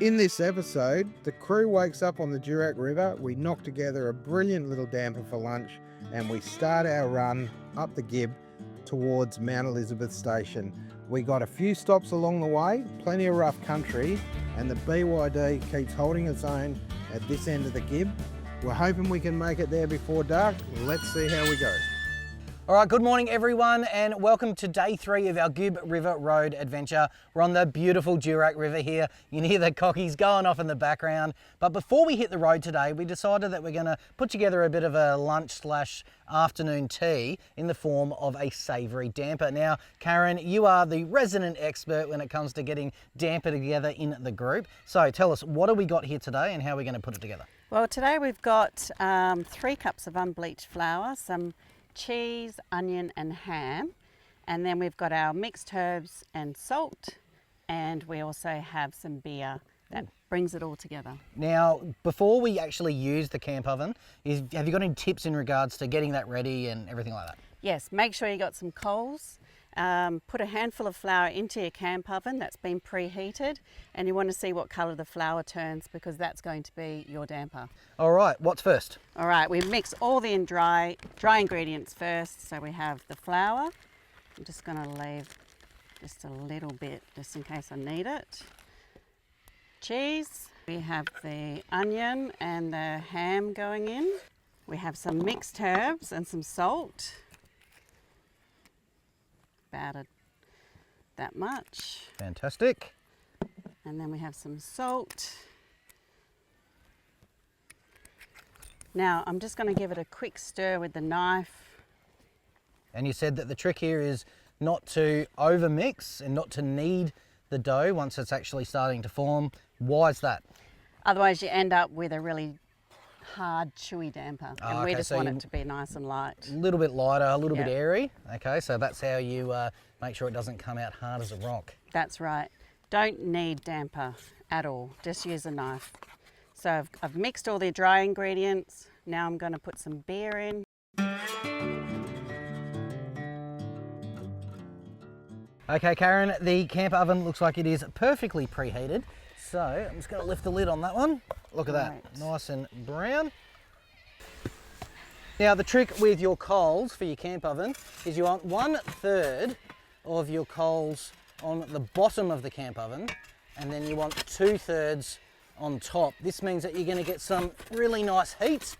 In this episode, the crew wakes up on the Durack River, we knock together a brilliant little damper for lunch, and we start our run up the Gibb towards Mount Elizabeth Station. We got a few stops along the way, plenty of rough country, and the BYD keeps holding its own at this end of the Gibb. We're hoping we can make it there before dark. Let's see how we go. All right, good morning everyone and welcome to day 3 of our Gibb River Road adventure. We're on the beautiful Durack River here. You can hear the cockies going off in the background. But before we hit the road today, we decided that we're gonna put together a bit of a lunch / afternoon tea in the form of a savoury damper. Now, Karen, you are the resident expert when it comes to getting damper together in the group. So tell us, what have we got here today and how are we gonna put it together? Well, today we've got 3 cups of unbleached flour, some cheese, onion and ham, and then we've got our mixed herbs and salt, and we also have some beer that brings it all together. Now, before we actually use the camp oven, have you got any tips in regards to getting that ready and everything like that? Yes, make sure you got some coals. Put a handful of flour into your camp oven that's been preheated, and you want to see what colour the flour turns because that's going to be your damper. All right, what's first? All right, we mix all the dry ingredients first. So we have the flour. I'm just going to leave just a little bit just in case I need it. Cheese. We have the onion and the ham going in. We have some mixed herbs and some salt. About that much. Fantastic. And then we have some salt. Now I'm just going to give it a quick stir with the knife. And you said that the trick here is not to over mix and not to knead the dough once it's actually starting to form. Why is that? Otherwise you end up with a really hard, chewy damper, and we just want it to be nice and light. A little bit lighter, a little bit airy. Okay, so that's how you make sure it doesn't come out hard as a rock. That's right. Don't need damper at all. Just use a knife. So I've mixed all the dry ingredients. Now I'm going to put some beer in. Okay, Karen, the camp oven looks like it is perfectly preheated. So I'm just going to lift the lid on that one. Look at that, nice and brown. Now the trick with your coals for your camp oven is you want 1/3 of your coals on the bottom of the camp oven, and then you want 2/3 on top. This means that you're going to get some really nice heat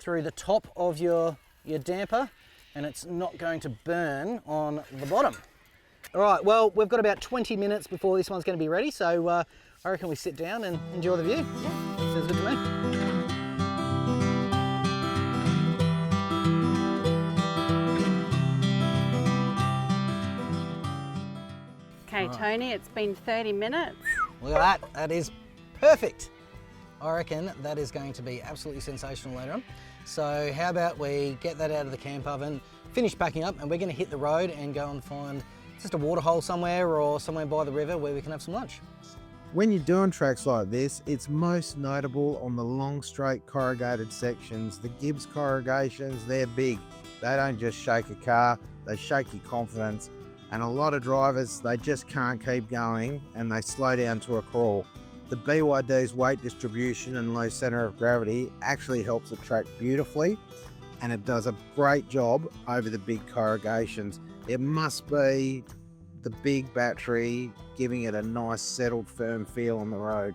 through the top of your damper, and it's not going to burn on the bottom. All right, well, we've got about 20 minutes before this one's going to be ready, so I reckon we sit down and enjoy the view. Yeah. Sounds good to me. Okay, Tony, it's been 30 minutes. Look at that, that is perfect. I reckon that is going to be absolutely sensational later on. So how about we get that out of the camp oven, finish packing up, and we're going to hit the road and go and find just a water hole somewhere or somewhere by the river where we can have some lunch. When you're doing tracks like this, it's most notable on the long straight corrugated sections. The Gibbs corrugations, they're big. They don't just shake a car, they shake your confidence. And a lot of drivers, they just can't keep going and they slow down to a crawl. The BYD's weight distribution and low center of gravity actually helps the track beautifully, and it does a great job over the big corrugations. It must be the big battery giving it a nice settled firm feel on the road.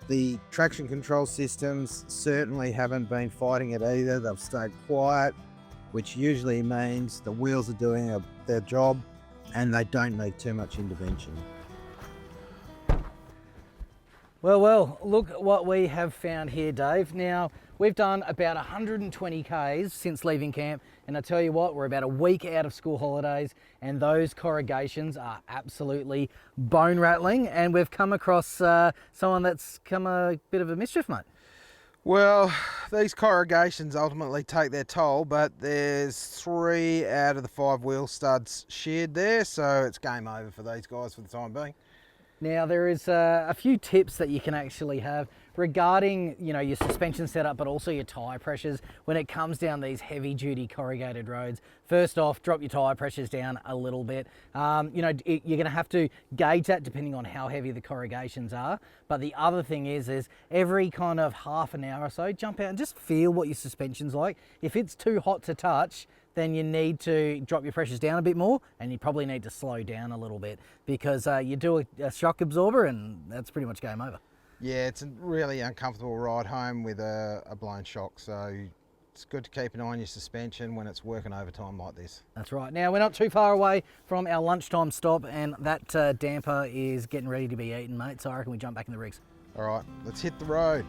The traction control systems certainly haven't been fighting it either. They've stayed quiet, which usually means the wheels are doing their job and they don't need too much intervention. Well, look what we have found here, Dave. Now, we've done about 120 Ks since leaving camp, and I tell you what, we're about a week out of school holidays, and those corrugations are absolutely bone rattling, and we've come across someone that's come a bit of a mischief, mate. Well, these corrugations ultimately take their toll, but there's 3 out of the 5 wheel studs sheared there, so it's game over for these guys for the time being. Now there is a few tips that you can actually have regarding, you know, your suspension setup, but also your tyre pressures when it comes down these heavy duty corrugated roads. First off, drop your tyre pressures down a little bit. You know, you're gonna have to gauge that depending on how heavy the corrugations are. But the other thing is every kind of half an hour or so, jump out and just feel what your suspension's like. If it's too hot to touch, then you need to drop your pressures down a bit more, and you probably need to slow down a little bit, because you do a shock absorber and that's pretty much game over. Yeah, it's a really uncomfortable ride home with a blown shock, so it's good to keep an eye on your suspension when it's working overtime like this. That's right. Now, we're not too far away from our lunchtime stop, and that damper is getting ready to be eaten, mate, so I reckon we jump back in the rigs. All right, let's hit the road.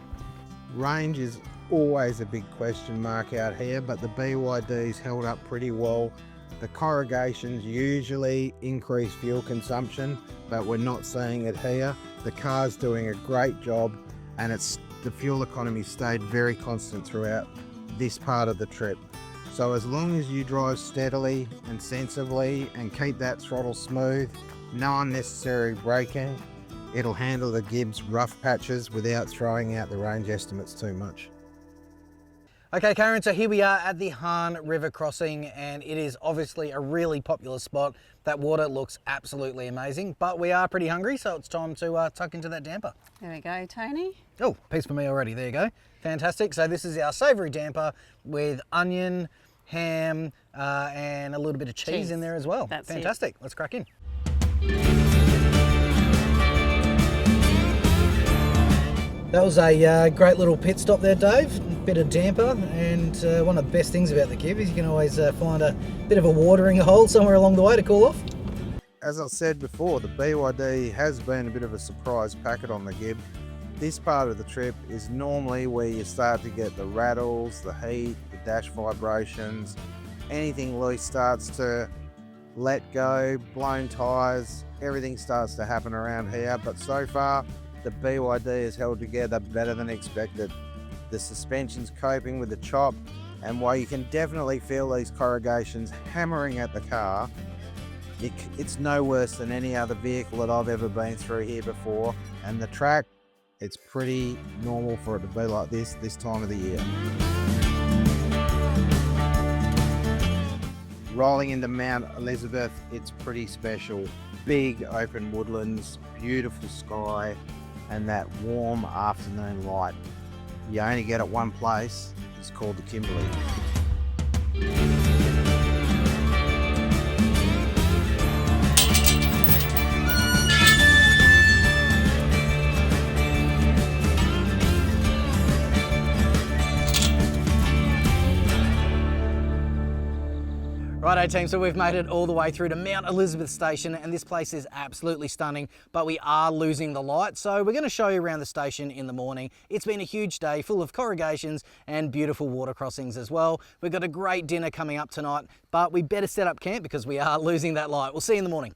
Range is always a big question mark out here, but the BYD's held up pretty well. The corrugations usually increase fuel consumption, but we're not seeing it here. The car's doing a great job, and the fuel economy stayed very constant throughout this part of the trip. So as long as you drive steadily and sensibly and keep that throttle smooth, no unnecessary braking, it'll handle the Gibbs rough patches without throwing out the range estimates too much. Okay, Karen, so here we are at the Hahn River crossing, and it is obviously a really popular spot. That water looks absolutely amazing, but we are pretty hungry, so it's time to tuck into that damper. There we go, Tony. Oh, piece for me already, there you go. Fantastic. So this is our savoury damper with onion, ham, and a little bit of cheese in there as well. That's fantastic. Let's crack in. That was a great little pit stop there, Dave. Bit of damper, and one of the best things about the Gibb is you can always find a bit of a watering hole somewhere along the way to cool off. As I said before, the BYD has been a bit of a surprise packet on the Gibb. This part of the trip is normally where you start to get the rattles, the heat, the dash vibrations, anything loose starts to let go, blown tyres, everything starts to happen around here, but so far the BYD has held together better than expected. The suspension's coping with the chop, and while you can definitely feel these corrugations hammering at the car, it's no worse than any other vehicle that I've ever been through here before. And the track, it's pretty normal for it to be like this time of the year. Rolling into Mount Elizabeth, it's pretty special. Big open woodlands, beautiful sky, and that warm afternoon light. You only get it one place, it's called the Kimberley. Righto team, so we've made it all the way through to Mount Elizabeth Station, and this place is absolutely stunning, but we are losing the light, so we're going to show you around the station in the morning. It's been a huge day full of corrugations and beautiful water crossings as well. We've got a great dinner coming up tonight, but we better set up camp because we are losing that light. We'll see you in the morning.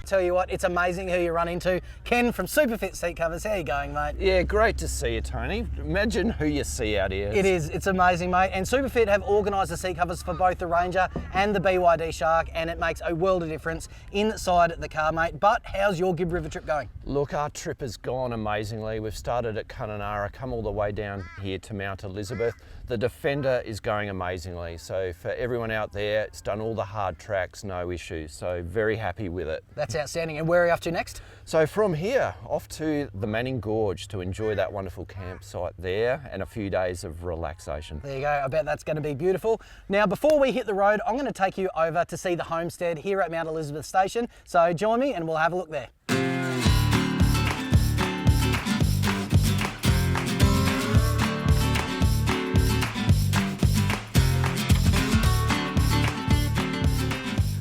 Tell you what, it's amazing who you run into. Ken from Superfit Seat Covers, how you going, mate? Yeah, great to see you, Tony. Imagine who you see out here. It's amazing, mate. And Superfit have organised the seat covers for both the Ranger and the BYD Shark, and it makes a world of difference inside the car, mate. But how's your Gibb River trip going? Look, our trip has gone amazingly. We've started at Kununurra, come all the way down here to Mount Elizabeth. The Defender is going amazingly. So for everyone out there, it's done all the hard tracks, no issues. So very happy with it. That's outstanding. And where are you off to next? So from here, off to the Manning Gorge to enjoy that wonderful campsite there and a few days of relaxation. There you go. I bet that's going to be beautiful. Now, before we hit the road, I'm going to take you over to see the homestead here at Mount Elizabeth Station. So join me and we'll have a look there.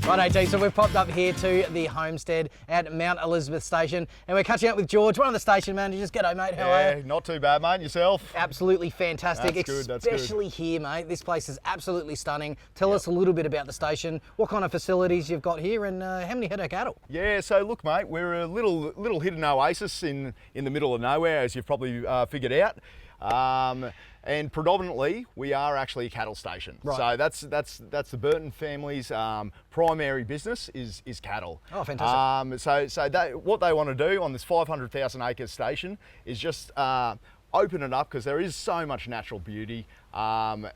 Right, AT, so we've popped up here to the homestead at Mount Elizabeth Station, and we're catching up with George, one of the station managers. G'day, mate, how are you? Not too bad, mate. Yourself? Absolutely fantastic. That's good, that's good. Especially here, mate. This place is absolutely stunning. Tell us a little bit about the station, what kind of facilities you've got here, and how many head of cattle? Yeah, so look, mate, we're a little hidden oasis in the middle of nowhere, as you've probably figured out. And predominantly, we are actually a cattle station. Right. So that's the Burton family's primary business is cattle. Oh, fantastic. So what they want to do on this 500,000 acre station is just open it up, because there is so much natural beauty and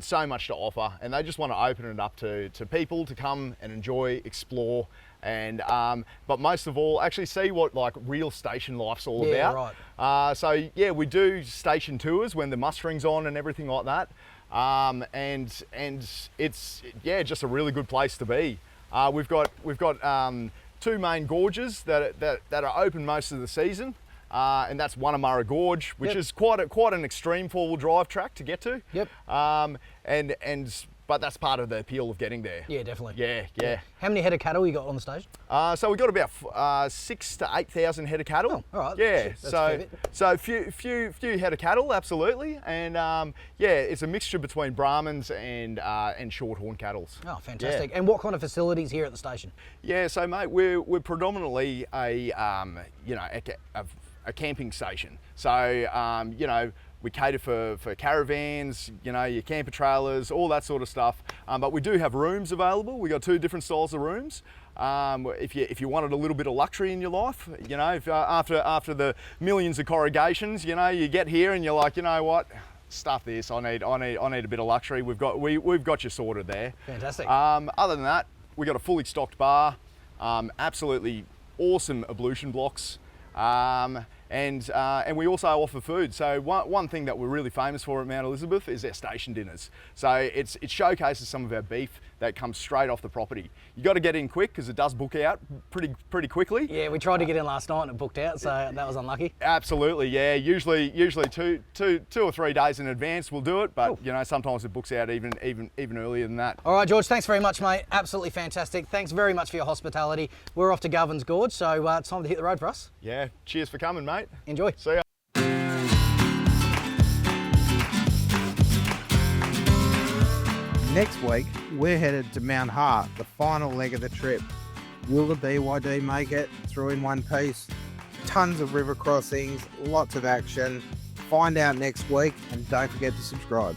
so much to offer, and they just want to open it up to people to come and enjoy, explore, and but most of all actually see what like real station life's all about. Right. So yeah, we do station tours when the mustering's on and everything like that, and it's just a really good place to be. We've got 2 main gorges that are open most of the season. And that's Wunamurra Gorge, which is quite an extreme 4-wheel drive track to get to. Yep. But that's part of the appeal of getting there. Yeah, definitely. Yeah. How many head of cattle you got on the station? So we've got about 6,000 to 8,000 head of cattle. Oh, all right. Yeah. That's a fair bit. So a few head of cattle, absolutely, and it's a mixture between Brahmins and shorthorn cattle. Oh, fantastic. Yeah. And what kind of facilities here at the station? Yeah, so mate, we're predominantly a camping station. So we cater for caravans, your camper trailers, all that sort of stuff. But we do have rooms available. We got 2 different styles of rooms. If you wanted a little bit of luxury in your life, if, after the millions of corrugations, you get here and you're like, you know what, stuff this. I need a bit of luxury. We've got you sorted there. Fantastic. Other than that, we got a fully stocked bar, absolutely awesome ablution blocks. And we also offer food. So one thing that we're really famous for at Mount Elizabeth is our station dinners. So it showcases some of our beef that comes straight off the property. You got to get in quick because it does book out pretty quickly. Yeah, we tried to get in last night and it booked out, so that was unlucky. Absolutely, yeah. Usually 2 or 3 days in advance we'll do it, but sometimes it books out even earlier than that. All right, George, thanks very much, mate. Absolutely fantastic. Thanks very much for your hospitality. We're off to Govern's Gorge, so it's time to hit the road for us. Yeah, cheers for coming, mate. Enjoy. See ya. Next week, we're headed to Mount Hart, the final leg of the trip. Will the BYD make it through in one piece? Tons of river crossings, lots of action. Find out next week, and don't forget to subscribe.